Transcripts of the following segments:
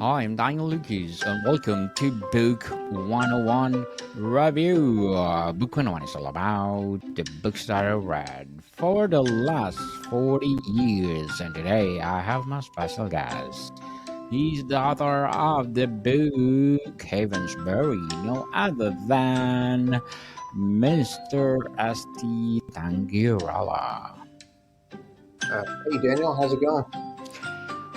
Hi, I'm Daniel Lucas, and welcome to Book 101 Review. Book 101 is all about the books that I read for the last 40 years, and today I have my special guest. He's the author of the book Havensbury, no other than Mr. St. Tangirala. Hey Daniel, how's it going?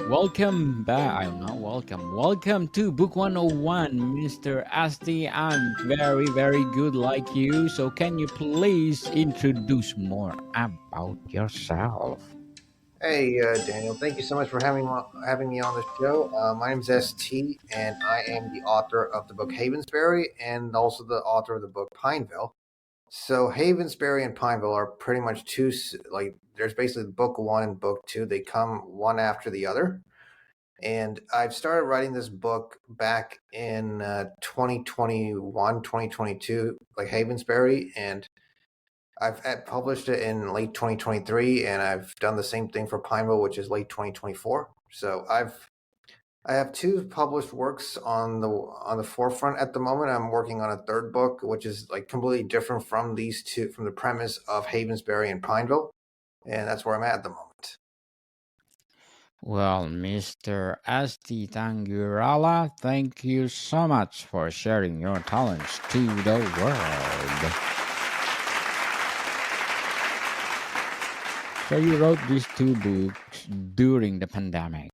Welcome back. I'm not welcome. Welcome to Book 101, Mr. Asti. I'm very, very good like you. So, can you please introduce more about yourself? Hey Daniel, thank you so much for having me on the show. My name is ST, and I am the author of the book Havensbury and also the author of the book Pineville. So Havensbury and Pineville are pretty much there's basically book one and book two. They come one after the other. And I've started writing this book back in 2021, 2022, like Havensbury, and I've published it in late 2023, and I've done the same thing for Pineville, which is late 2024. So I have two published works on the forefront at the moment. I'm working on a third book, which is like completely different from these two, from the premise of Havensbury and Pineville, and that's where I'm at the moment. Well, Mr. Asti Tangirala, thank you so much for sharing your talents to the world. So, you wrote these two books during the pandemic.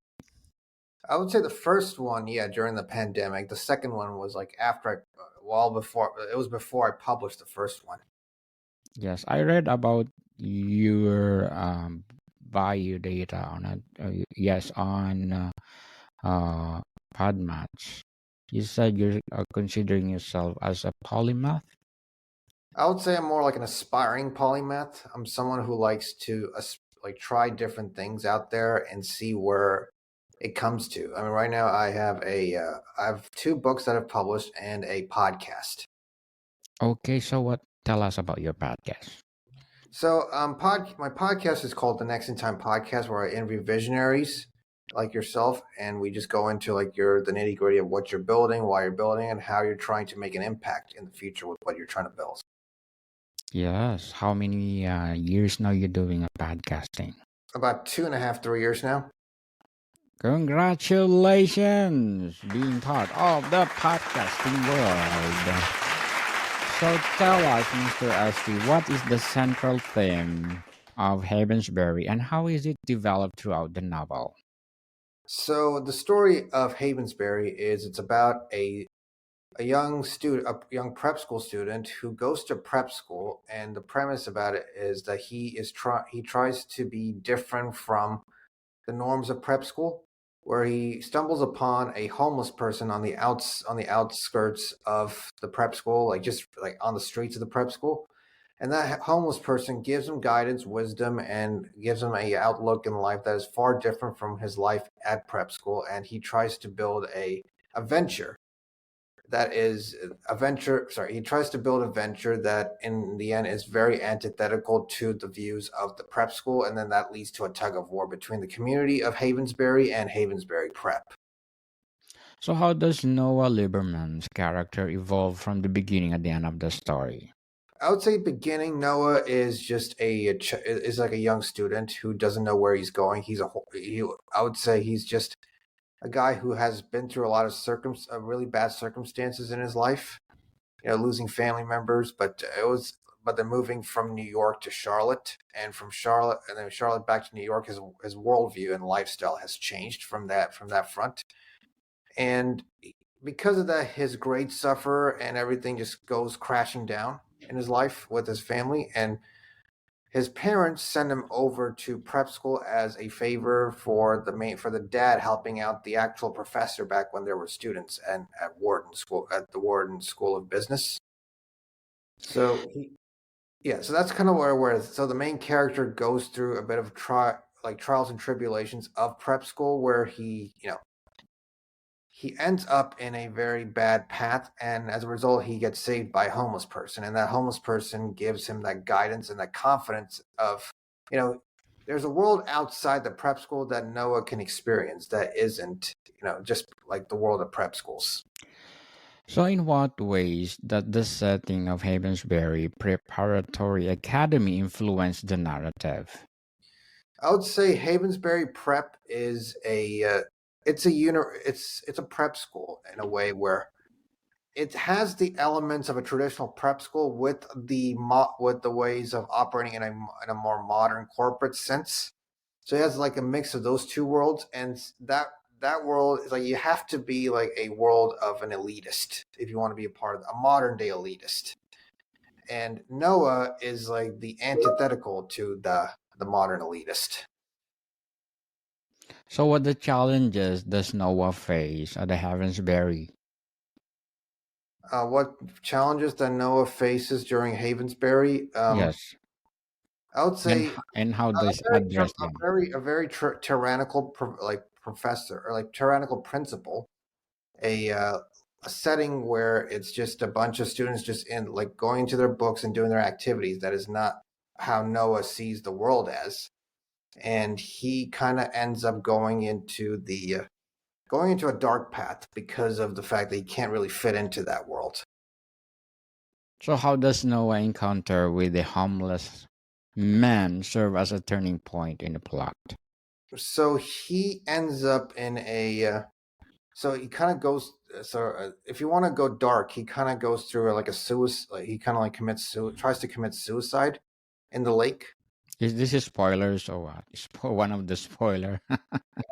I would say the first one, yeah, during the pandemic. The second one was like well before. It was before I published the first one. Yes, I read about your bio data on it. Yes, on PodMatch. You said you're considering yourself as a polymath. I would say I'm more like an aspiring polymath. I'm someone who likes to like try different things out there and see where it comes to. I mean, right now I have two books that I've published and a podcast. Okay, so what? Tell us about your podcast. So, my podcast is called the Next in Time Podcast, where I interview visionaries like yourself, and we just go into like the nitty gritty of what you're building, why you're building, and how you're trying to make an impact in the future with what you're trying to build. Yes. How many years now you're doing a podcasting? About 2.5, 3 years now. Congratulations, being part of the podcasting world. So tell us, Mr. Asti, what is the central theme of Havensbury and how is it developed throughout the novel? So the story of Havensbury is it's about a young student, a young prep school student who goes to prep school, and the premise about it is that he tries to be different from the norms of prep school, where he stumbles upon a homeless person on the outskirts of the prep school, like just like on the streets of the prep school. And that homeless person gives him guidance, wisdom, and gives him a outlook in life that is far different from his life at prep school. And he tries to build a venture that is a venture. Sorry, he tries to build a venture that in the end is very antithetical to the views of the prep school. And then that leads to a tug of war between the community of Havensbury and Havensbury Prep. So how does Noah Liebermann's character evolve from the beginning at the end of the story? I would say beginning Noah is just is like a young student who doesn't know where he's going. I would say he's just a guy who has been through a lot of really bad circumstances in his life. Losing family members, but then moving from New York to Charlotte, and from Charlotte and then Charlotte back to New York. His worldview and lifestyle has changed from that front, and because of that, his grades suffer, and everything just goes crashing down in his life with his family. And his parents send him over to prep school as a favor for the dad helping out the actual professor back when there were students and at the Wharton School of Business. So so that's kind of where so the main character goes through a bit of trials and tribulations of prep school, where he ends up in a very bad path, and as a result he gets saved by a homeless person, and that homeless person gives him that guidance and that confidence of, you know there's a world outside the prep school that Noah can experience that isn't, just like the world of prep schools. So, in what ways does the setting of Havensbury Preparatory Academy influence the narrative? I would say Havensbury Prep is it's a prep school in a way where it has the elements of a traditional prep school with with the ways of operating in a more modern corporate sense. So it has like a mix of those two worlds, and that world is like you have to be like a world of an elitist if you want to be a part of a modern day elitist. And Noah is like the antithetical to the modern elitist. So, what the challenges does Noah face at the Havensbury? What challenges that Noah faces during Havensbury? Yes, I would say and how does address them? a very tyrannical like professor or like tyrannical principal. A a setting where it's just a bunch of students just in like going to their books and doing their activities. That is not how Noah sees the world as, and he kind of ends up going into a dark path because of the fact that he can't really fit into that world. So, how does Noah encounter with the homeless man serve as a turning point in the plot? So he ends up in a so he kind of goes if you want to go dark, he kind of goes through like a suicide, like he kind of like tries to commit suicide in the lake. Is this a spoilers or what? One of the spoiler.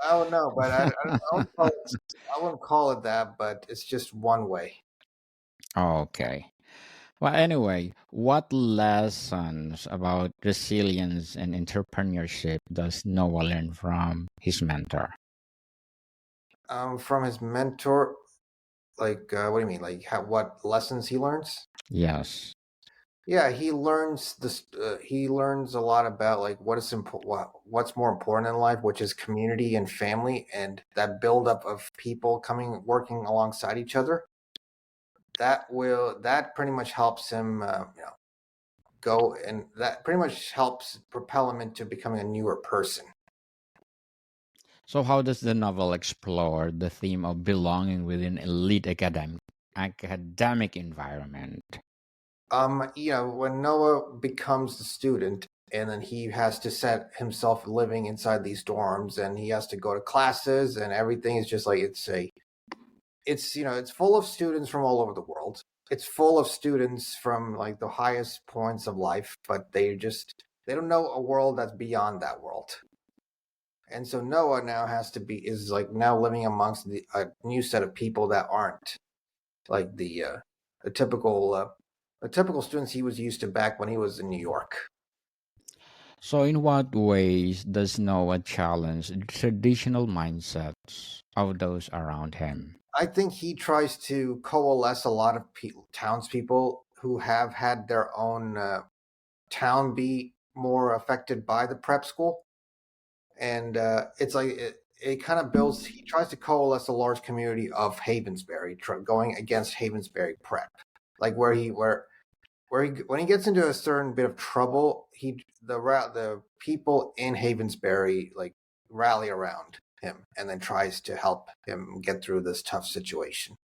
Oh no, but I wouldn't call it that, but it's just one way. Okay. Well, anyway, what lessons about resilience and entrepreneurship does Noah learn from his mentor? From his mentor, like what do you mean? Like what lessons he learns? Yes. Yeah, he learns this. He learns a lot about like what's more important in life, which is community and family, and that buildup of people coming working alongside each other. That pretty much helps him, go, and that pretty much helps propel him into becoming a newer person. So, how does the novel explore the theme of belonging within elite academic environment? When Noah becomes the student, and then he has to set himself living inside these dorms, and he has to go to classes, and everything is just like it's full of students from all over the world. It's full of students from like the highest points of life, but they don't know a world that's beyond that world. And so Noah now is like now living amongst a new set of people that aren't like the typical students he was used to back when he was in New York. So, in what ways does Noah challenge the traditional mindsets of those around him? I think he tries to coalesce a lot of townspeople who have had their own town be more affected by the prep school, and it's like it kind of builds. He tries to coalesce a large community of Havensbury, going against Havensbury prep, like where he when he gets into a certain bit of trouble, the people in Havensbury like rally around him and then tries to help him get through this tough situation.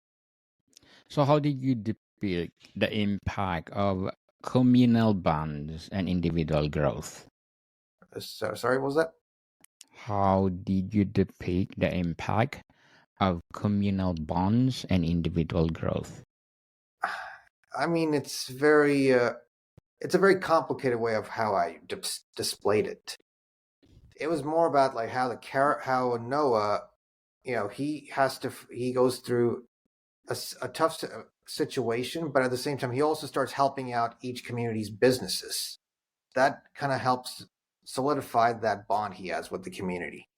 So, how did you depict the impact of communal bonds and individual growth? Sorry, what was that? How did you depict the impact of communal bonds and individual growth? I mean, it's a very complicated way of how I displayed it. It was more about like how Noah, he goes through a tough situation, but at the same time, he also starts helping out each community's businesses. That kind of helps solidify that bond he has with the community.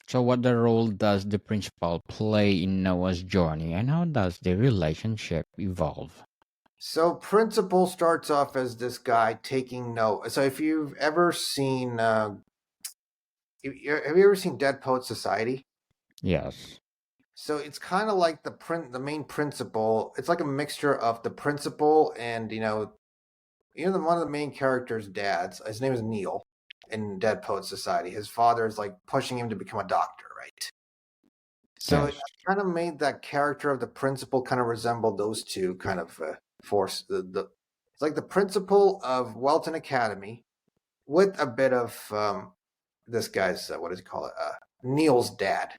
So, what the role does the principal play in Noah's journey, and how does the relationship evolve? So Principal starts off as this guy taking note. So if you've ever seen, have you ever seen Dead Poet Society? Yes. So it's kind of like the main principal. It's like a mixture of the principal and one of the main characters' dads. His name is Neil. in Dead Poet Society. His father is like pushing him to become a doctor, right? So it Yes. kind of made that character of the principal kind of resemble those two kind of force. It's like the principal of Welton Academy with a bit of this guy's what does he call it? Neil's dad.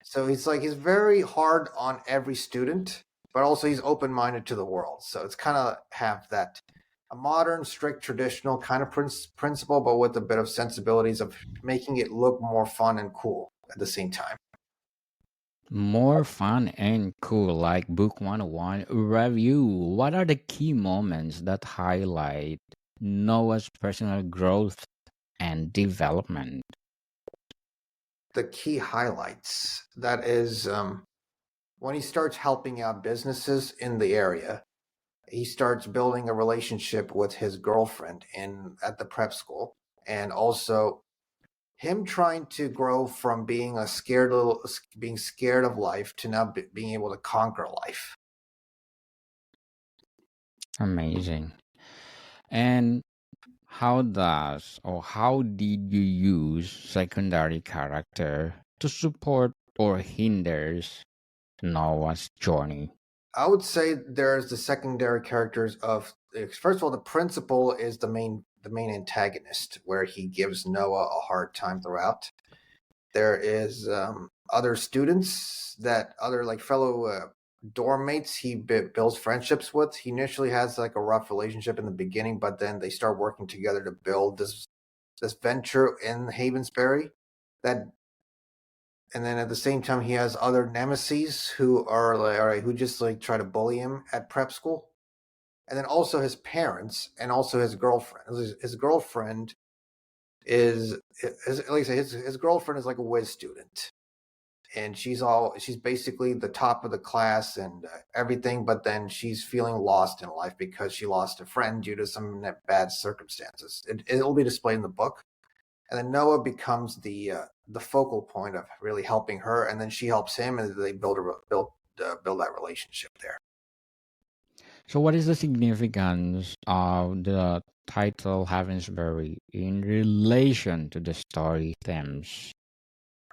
So he's very hard on every student, but also he's open minded to the world. So it's kind of have that a modern, strict, traditional kind of principle, but with a bit of sensibilities of making it look more fun and cool at the same time. More fun and cool, like Book 101 review. What are the key moments that highlight Noah's personal growth and development? The key highlights that is when he starts helping out businesses in the area. He starts building a relationship with his girlfriend in at the prep school, and also him trying to grow from being scared of life to now being able to conquer life. Amazing. And how did you use secondary character to support or hinders Noah's journey? I would say there's the secondary characters of first of all, the principal is the main antagonist, where he gives Noah a hard time throughout. There is other students that other like fellow dorm mates he builds friendships with. He initially has like a rough relationship in the beginning, but then they start working together to build this venture in Havensbury. That and then at the same time he has other nemesis who are like all right, who just like try to bully him at prep school. And then also his parents and also his girlfriend. His girlfriend is like I say, his girlfriend is like a whiz student, and she's basically the top of the class and everything, but then she's feeling lost in life because she lost a friend due to some bad circumstances. It'll be displayed in the book, and then Noah becomes the focal point of really helping her, and then she helps him, and they build that relationship there. So, what is the significance of the title Havensbury in relation to the story themes?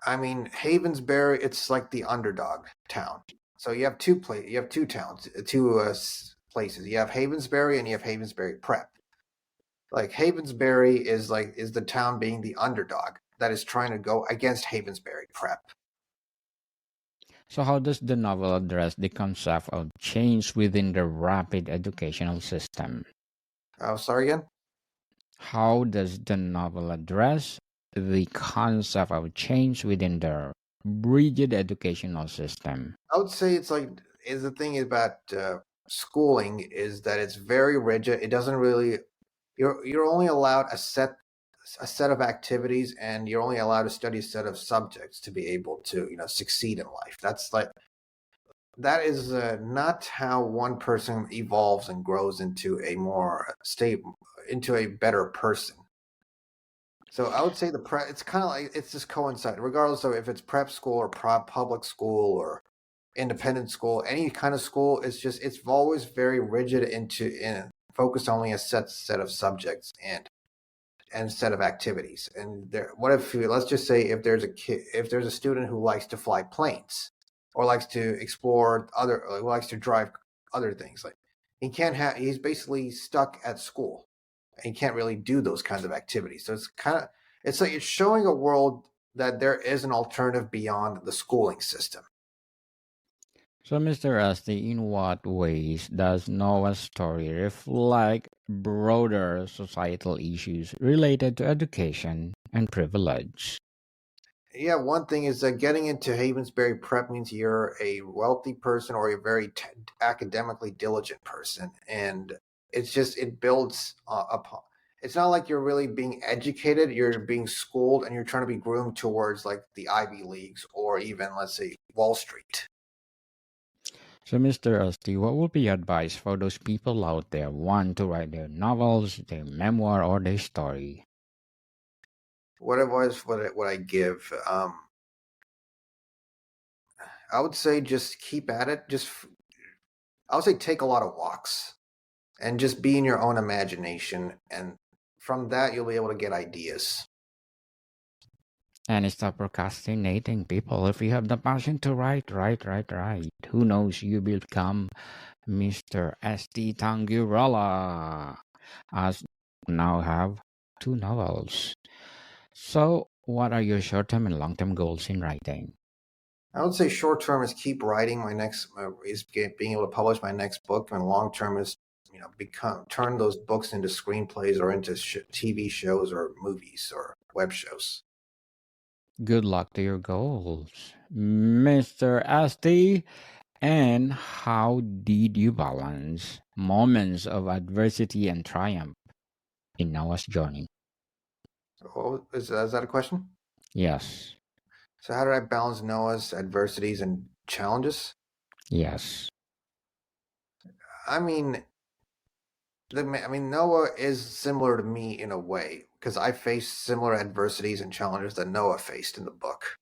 I mean, Havensbury, it's like the underdog town. So you have two towns, two places. You have Havensbury and you have Havensbury Prep. Like Havensbury is the town being the underdog that is trying to go against Havensbury Prep. So, how does the novel address the concept of change within the rapid educational system? Oh, sorry again. How does the novel address the concept of change within the rigid educational system? I would say it's like is the thing about schooling is that it's very rigid. It doesn't really you're only allowed a set of activities, and you're only allowed to study a set of subjects to be able to succeed in life. That is not how one person evolves and grows into a more stable, into a better person. So I would say it's kind of like it's just coincided, regardless of if it's prep school or public school or independent school, any kind of school. It's always very rigid in focused only a set of subjects and set of activities. And what if let's just say if there's a student who likes to fly planes or likes to explore who likes to drive other things, like he's basically stuck at school. He can't really do those kinds of activities. So it's like it's showing a world that there is an alternative beyond the schooling system. So, Mr. Rusty, in what ways does Noah's story reflect broader societal issues related to education and privilege? Yeah, one thing is that getting into Havensbury Prep means you're a wealthy person or a very academically diligent person, and it builds upon. It's not like you're really being educated; you're being schooled, and you're trying to be groomed towards like the Ivy Leagues or even let's say Wall Street. So, Mr. Rusty, what would be your advice for those people out there want to write their novels, their memoir, or their story? What advice would I give? I would say just keep at it. I would say take a lot of walks and just be in your own imagination and from that you'll be able to get ideas. And stop procrastinating, people. If you have the passion to write, write. Who knows, you will become Mr. S.T. Tangirala, as now have 2 novels. So, what are your short-term and long-term goals in writing? I would say short term is keep writing being able to publish my next book, and long term is turn those books into screenplays or into TV shows or movies or web shows. Good luck to your goals, Mr. S.T. And how did you balance moments of adversity and triumph in Noah's journey? Oh, is that a question? Yes, So how did I balance Noah's adversities and challenges? yes. I mean, Noah is similar to me in a way because I faced similar adversities and challenges that Noah faced in the book.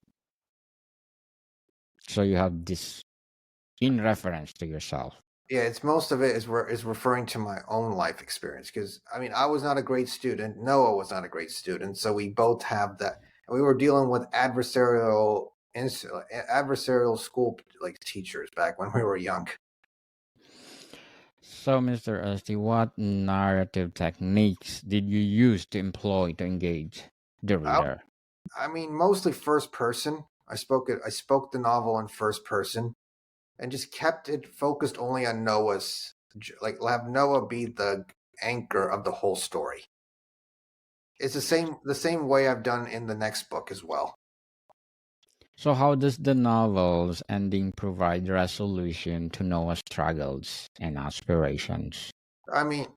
So you have this in reference to yourself. Yeah, it's most of it is referring to my own life experience because I was not a great student. Noah was not a great student, so we both have that. We were dealing with adversarial school like teachers back when we were young. So, Mr. Esti, what narrative techniques did you use to employ to engage the I, reader? mostly first person. I spoke the novel in first person and just kept it focused only on Noah's, like have Noah be the anchor of the whole story. It's the same way I've done in the next book as well. So, how does the novel's ending provide resolution to Noah's struggles and aspirations? I mean,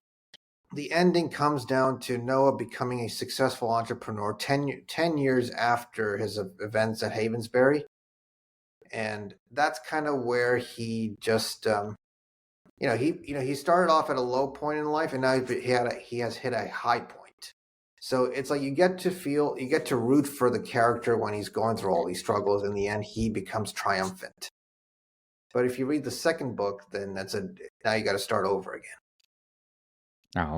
the ending comes down to Noah becoming a successful entrepreneur 10 years after his events at Havensbury. And that's kind of where he just, he started off at a low point in life, and now he has hit a high point. So it's like you get to root for the character when he's going through all these struggles. In the end, he becomes triumphant. But if you read the second book, then now you got to start over again.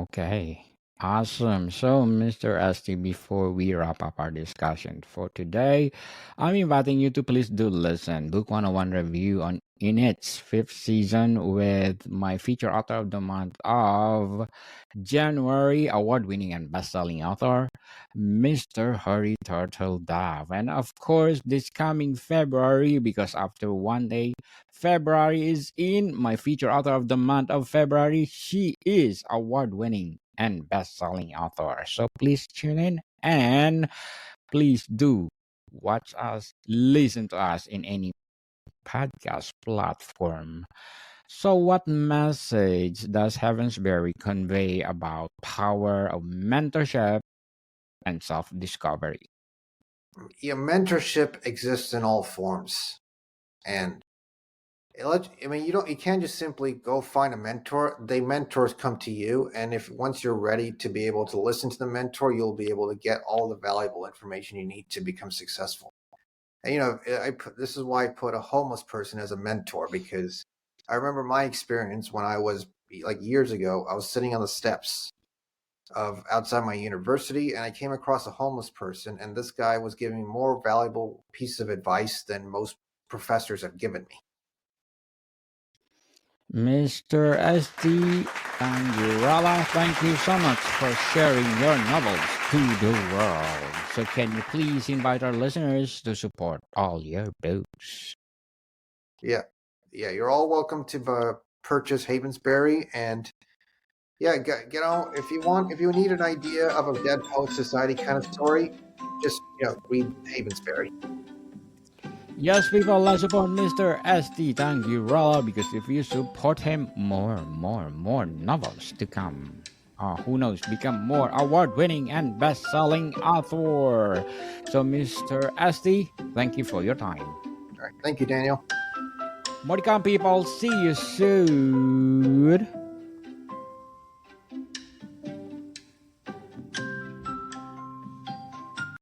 Okay. Awesome. So, Mr. Esti, before we wrap up our discussion for today, I'm inviting you to please do listen. Book 101 review in its 5th season with my feature author of the month of January, award-winning and best-selling author, Mr. Harry Turtle Dove. And of course, this coming February, because after one day, February is in, my feature author of the month of February, she is award-winning and best-selling author. So please tune in and please do watch us, listen to us in any podcast platform. So, what message does Havensbury convey about power of mentorship and self-discovery? Yeah, mentorship exists in all forms, and you can't just simply go find a mentor. Mentors come to you, and if once you're ready to be able to listen to the mentor, you'll be able to get all the valuable information you need to become successful. And this is why I put a homeless person as a mentor, because I remember my experience when I was like years ago. I was sitting on the steps of outside my university, and I came across a homeless person, and this guy was giving me more valuable piece of advice than most professors have given me. Mr. S.D. Tangirala, thank you so much for sharing your novels to the world. So, can you please invite our listeners to support all your books? Yeah, you're all welcome to purchase Havensbury, and yeah, get on if you need an idea of a Dead Poet Society kind of story, just read Havensbury. Yes, people, let's support Mr. S.D. Tangirala, because if you support him, more novels to come. Who knows, become more award-winning and best-selling author. So, Mr. S.D., thank you for your time. All right, thank you, Daniel. More to come, people. See you soon.